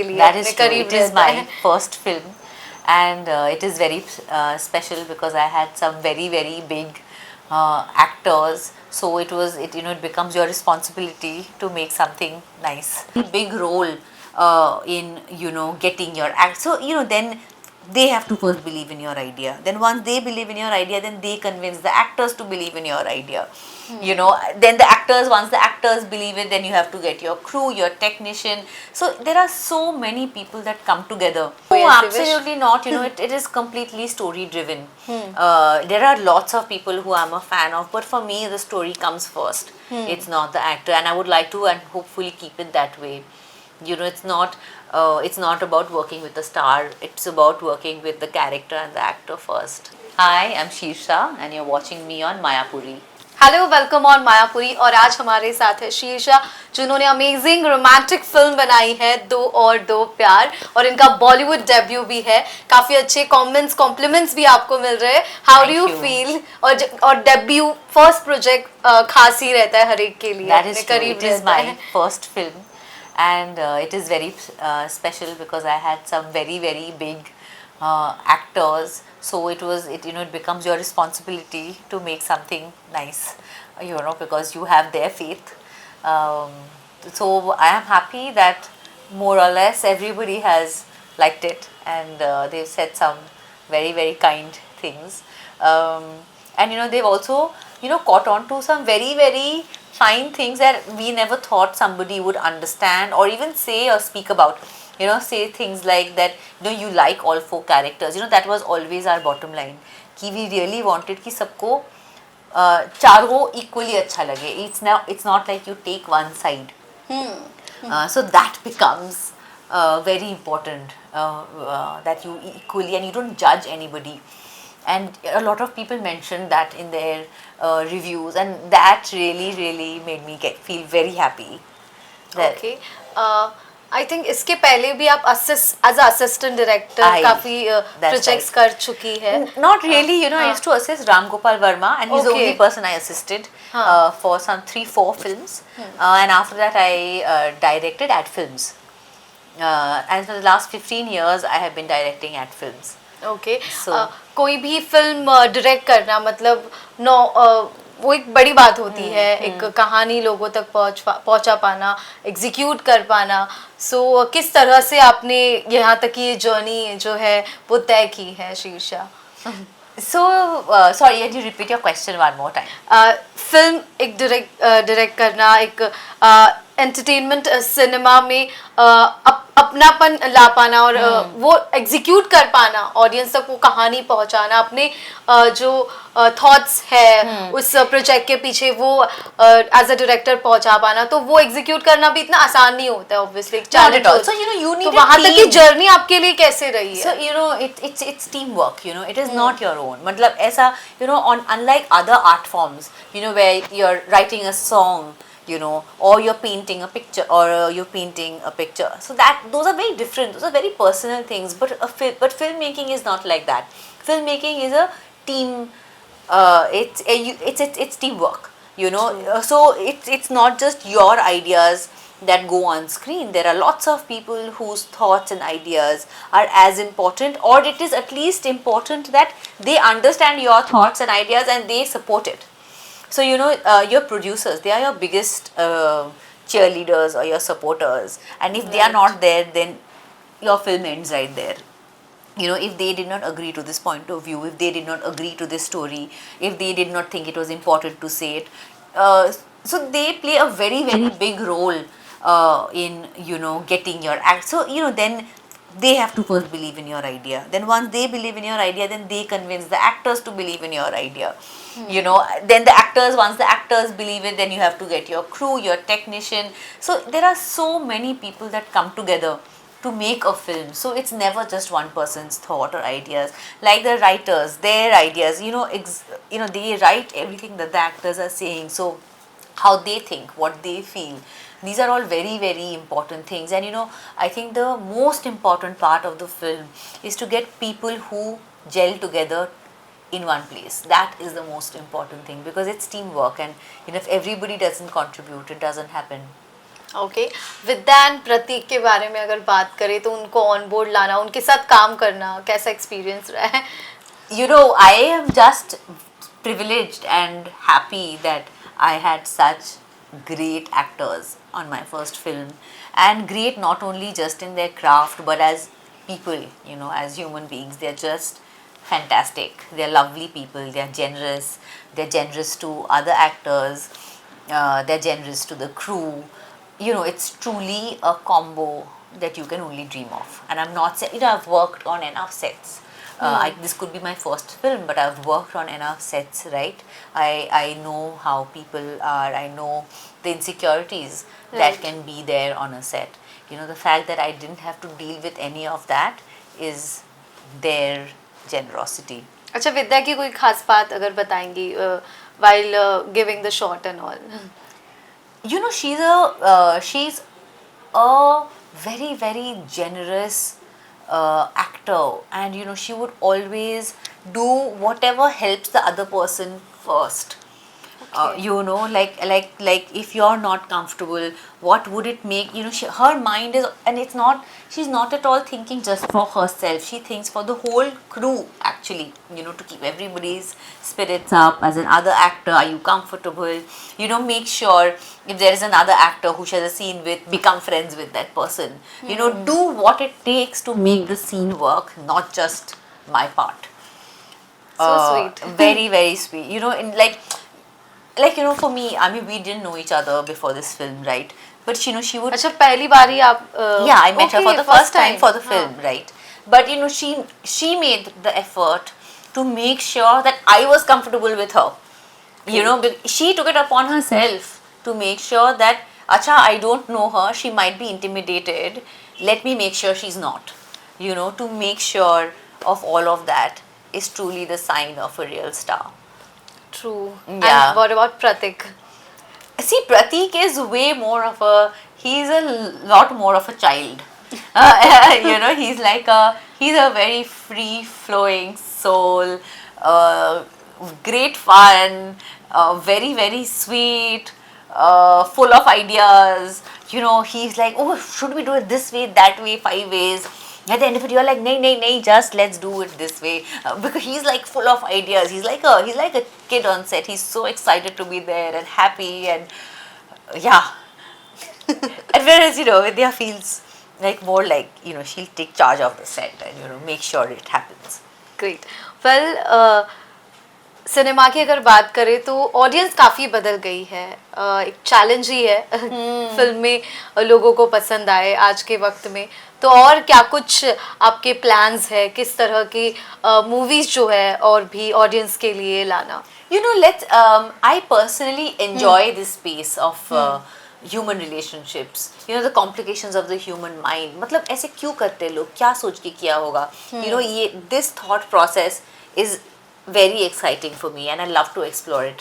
के लिए That is अपने true. करीब It is रहता my है. first film, and it is very special because I had some very big actors. So it becomes your responsibility to make something nice. Big role in getting your act. So then they have to first believe in your idea. Then once they believe in your idea, then they convince the actors to believe in your idea. Then the actors, once the actors believe it, then you have to get your crew, your technician. So there are so many people that come together. Oh, yes, absolutely not. It is completely story driven. There are lots of people who I'm a fan of, but for me the story comes first. It's not the actor, and I would like to and hopefully keep it that way. It's not about working with the star. It's about working with the character and the actor first. Hi, I'm Shrisha, and you're watching me on Mayapuri. Hello, welcome on Mayapuri. और आज हमारे साथ है शीर्षा, जिन्होंने amazing romantic film बनाई है दो और दो प्यार, और इनका बॉलीवुड डेब्यू भी है. काफी अच्छे कॉम्प्लीमेंट्स भी आपको मिल रहे हैं. How do you feel? और डेब्यू फर्स्ट प्रोजेक्ट खास ही रहता है हर एक के लिए. That is true. It is my first film, and it is very special because I had some very big actors. So it becomes your responsibility to make something nice, because you have their faith. So I am happy that more or less everybody has liked it, and they've said some very kind things. And they've also caught on to some very fine things that we never thought somebody would understand or even say or speak about. Say things like that, you like all four characters. That was always our bottom line. कि we really wanted कि सबको चारों equally अच्छा लगे. It's not like you take one side. So that becomes very important, that you equally, and you don't judge anybody. And a lot of people mentioned that in their reviews, and that really made me feel very happy. Okay. I think इसके पहले भी आप as assistant director काफी projects कर चुकी है. Not really, I used to assist Ram Gopal Verma, and he's the only person I assisted for some 3-4 films. And after that I directed ad films. And for the last 15 years I have been directing ad films. Okay. So कोई भी film direct करना मतलब वो एक बड़ी बात होती है. एक कहानी लोगों तक पहुंचा पाना, एग्जीक्यूट कर पाना. सो किस तरह से आपने यहाँ तक की ये जर्नी जो है वो तय की है शीर्षा? So sorry, can you repeat your question one more time? Film एक डायरेक्ट करना, एक एंटरटेनमेंट सिनेमा में अपनापन ला पाना और वो एग्जीक्यूट कर पाना, ऑडियंस तक वो कहानी पहुंचाना, अपने जो थॉट्स है उस प्रोजेक्ट के पीछे वो एज अ डायरेक्टर पहुंचा पाना, तो वो एग्जीक्यूट करना भी इतना आसान नहीं होता है ऑब्वियसली. So you need तो वहां तक की जर्नी आपके लिए कैसे रही है? So it's teamwork. It is not your own. मतलब ऐसा unlike other art forms, where you're writing a song, or you're painting a picture, so that those are very different. Those are very personal things. But filmmaking is not like that. Filmmaking is a team. It's teamwork. So it's not just your ideas that go on screen. There are lots of people whose thoughts and ideas are as important, or it is at least important that they understand your thoughts and ideas and they support it. So your producers, they are your biggest cheerleaders or your supporters, and if they are not there, then your film ends right there. If they did not agree to this point of view, if they did not agree to this story, if they did not think it was important to say it, so they play a very big role in getting your act. So then they have to first believe in your idea. Then once they believe in your idea, then they convince the actors to believe in your idea. Then once the actors believe it, then you have to get your crew, your technician. So there are so many people that come together to make a film. So it's never just one person's thought or ideas. Like the writers, their ideas, they write everything that the actors are saying. So how they think, what they feel, these are all very important things. And I think the most important part of the film is to get people who gel together in one place. That is the most important thing, because it's teamwork, and if everybody doesn't contribute, it doesn't happen. Okay, Vidya and Prateek के बारे में अगर बात करें तो उनको on board लाना, उनके साथ काम करना कैसा एक्सपीरियंस रहा है? You know, I am just privileged and happy that I had such great actors on my first film, and great not only just in their craft but as people, you know, as human beings. They're just fantastic. They're lovely people. They're generous. They're generous to other actors. They're generous to the crew. You know, it's truly a combo that you can only dream of. And I'm not saying, you know, I've worked on enough sets. This could be my first film, but I've worked on enough sets, right? I know how people are. I know the insecurities that can be there on a set. You know, the fact that I didn't have to deal with any of that is their generosity. अच्छा, विद्या की कोई खास बात अगर बताएंगी while giving the shot and all? You know, she's a very generous actor, and you know, she would always do whatever helps the other person first. Okay. You know, like if you're not comfortable, what would it make, you know, her mind is, and it's not, she's not at all thinking just for herself. She thinks for the whole crew, actually, you know, to keep everybody's spirits up. As another actor, are you comfortable? You know, make sure if there is another actor who she has a scene with, become friends with that person. You know, do what it takes to make the scene work, not just my part. So sweet. Very sweet. You know, in like you know, for me, I mean, we didn't know each other before this film, right? But you know, she would, अच्छा, पहली बारी आप yeah, I met her for okay, the first time for the हाँ. film, right? But you know, she made the effort to make sure that I was comfortable with her. You know, she took it upon herself to make sure that, acha, I don't know her, she might be intimidated, let me make sure she's not. You know, to make sure of all of that is truly the sign of a real star. True. Yeah. And what about Pratik? See, Pratik is way more of a, he's a lot more of a child. You know, he's a very free flowing soul, great fun, very sweet, full of ideas. You know, he's like, oh, should we do it this way, that way, 5 ways? At the end of it, you're like, nay, just let's do it this way. Because he's like full of ideas. He's like a kid on set. He's so excited to be there and happy, and yeah. And whereas, you know, Vidya feels like more like, you know, she'll take charge of the set and, you know, make sure it happens. Great. Well, cinema की अगर बात करें तो audience काफ़ी बदल गई है. एक चैलेंज ही है फिल्म में लोगों को पसंद आए आज के वक्त में. तो और क्या कुछ आपके प्लान्स है, किस तरह की मूवीज जो है और भी ऑडियंस के लिए लाना? You know, I personally enjoy this space of human relationships. You know, the complications of the human mind. मतलब ऐसे क्यों करते लोग, क्या सोच के किया होगा? You know, this thought process is very exciting for me, and I love to explore it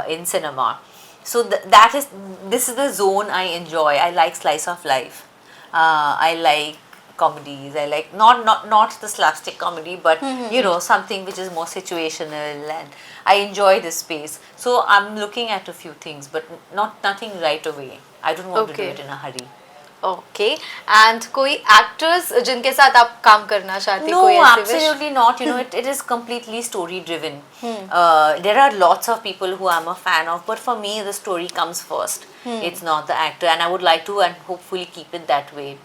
in cinema. So this is the zone I enjoy. I like slice of life. I like comedies. I like not the slapstick comedy, but you know, something which is more situational, and I enjoy this space. So I'm looking at a few things, but nothing right away. I don't want to do it in a hurry. Okay. And कोई actors जिनके साथ आप काम करना चाहते? No, कोई ऐसे absolutely not. You know, it is completely story driven. There are lots of people who I'm a fan of, but for me, the story comes first. It's not the actor, and I would like to and hopefully keep it that way.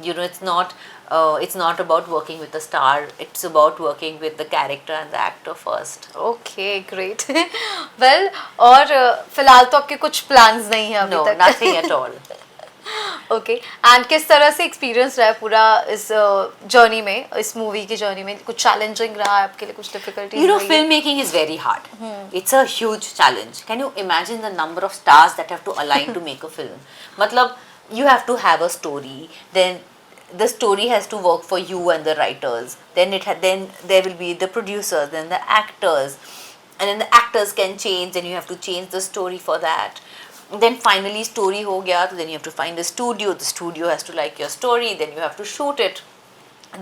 You know, it's not about working with the star. It's about working with the character and the actor first. Okay, great. Well, और फिलहाल तो आपके कुछ plans नहीं है अभी No, तक? nothing at all. Okay. And किस तरह से एक्सपीरियंस रहा है पूरा इस जर्नी में, इस मूवी की जर्नी में? कुछ चैलेंजिंग रहा है आपके लिए, कुछ difficulties? You know, filmmaking is very hard. It's a huge challenge. Can you imagine the number of stars that have to align to make a film? Matlab, you have to have a story, then the story has to work for you and the writers. Then there will be the producers, then the actors, and then the actors can change. Then you have to change the story for that. Then finally story ho gaya, so then you have to find a studio. The studio has to like your story. Then you have to shoot it.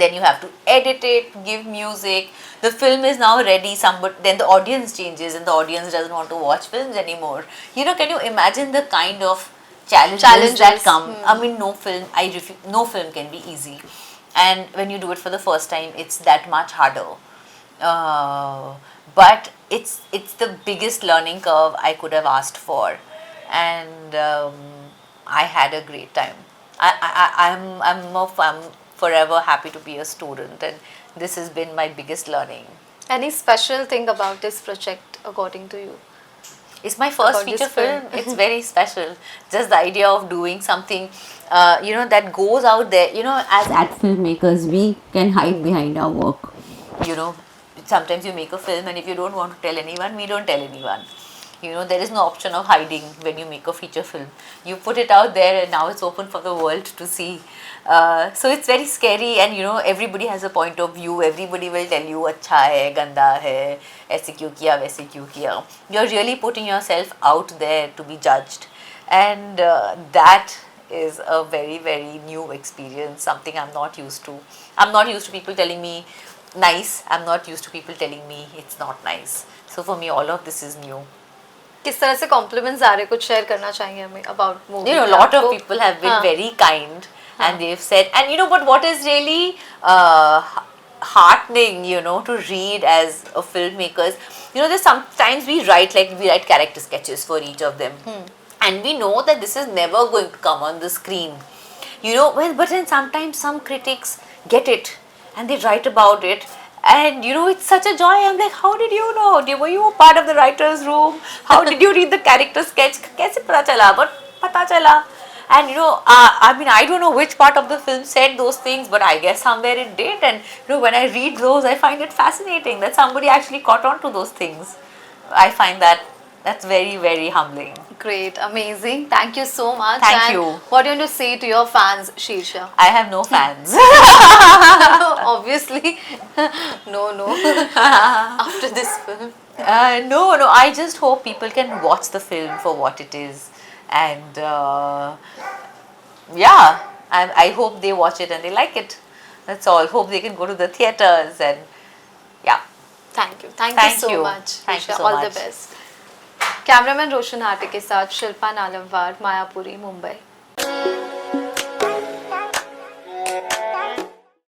Then you have to edit it, give music. The film is now ready. Then the audience changes, and the audience doesn't want to watch films anymore. You know, can you imagine the kind of challenges that Challenges. come. I mean, no film can be easy, and when you do it for the first time, it's that much harder. But it's the biggest learning curve I could have asked for, and I had a great time. I'm forever happy to be a student, and this has been my biggest learning. Any special thing about this project, according to you? It's my first About this feature film. film. It's very special. Just the idea of doing something, that goes out there. As filmmakers, we can hide behind our work. You know, sometimes you make a film, and if you don't want to tell anyone, we don't tell anyone. There is no option of hiding when you make a feature film. You put it out there, and now it's open for the world to see. So it's very scary, and everybody has a point of view. Everybody will tell you अच्छा है, गंदा है, ऐसे क्यों किया, वैसे क्यों किया. You're really putting yourself out there to be judged, and that is a very, very new experience. Something I'm not used to. I'm not used to people telling me nice. I'm not used to people telling me it's not nice. So for me, all of this is new. किस तरह से compliments आ रहे, कुछ share करना चाहेंगे हमें about movie? A lot of people have been very kind, and they've said, and but what is really heartening, to read as a filmmakers, there's sometimes we write character sketches for each of them, and we know that this is never going to come on the screen, but then sometimes some critics get it and they write about it. And it's such a joy. I'm like, how did you know? Were you a part of the writer's room? How did you read the character sketch? Kaise pata chala? But pata chala. And I mean, I don't know which part of the film said those things, but I guess somewhere it did. And when I read those, I find it fascinating that somebody actually caught on to those things. I find that's very, very humbling. Great, amazing. Thank you so much. Thank and you. What do you want to say to your fans, Shrisha? I have no fans. Obviously. No. After this film. No. I just hope people can watch the film for what it is. And I hope they watch it and they like it. That's all. Hope they can go to the theatres and yeah. Thank you. Thank you so much. Thank you so All much. the best. Cameraman Roshan Hate के साथ शिल्पा नालमवार, मायापुरी, मुंबई.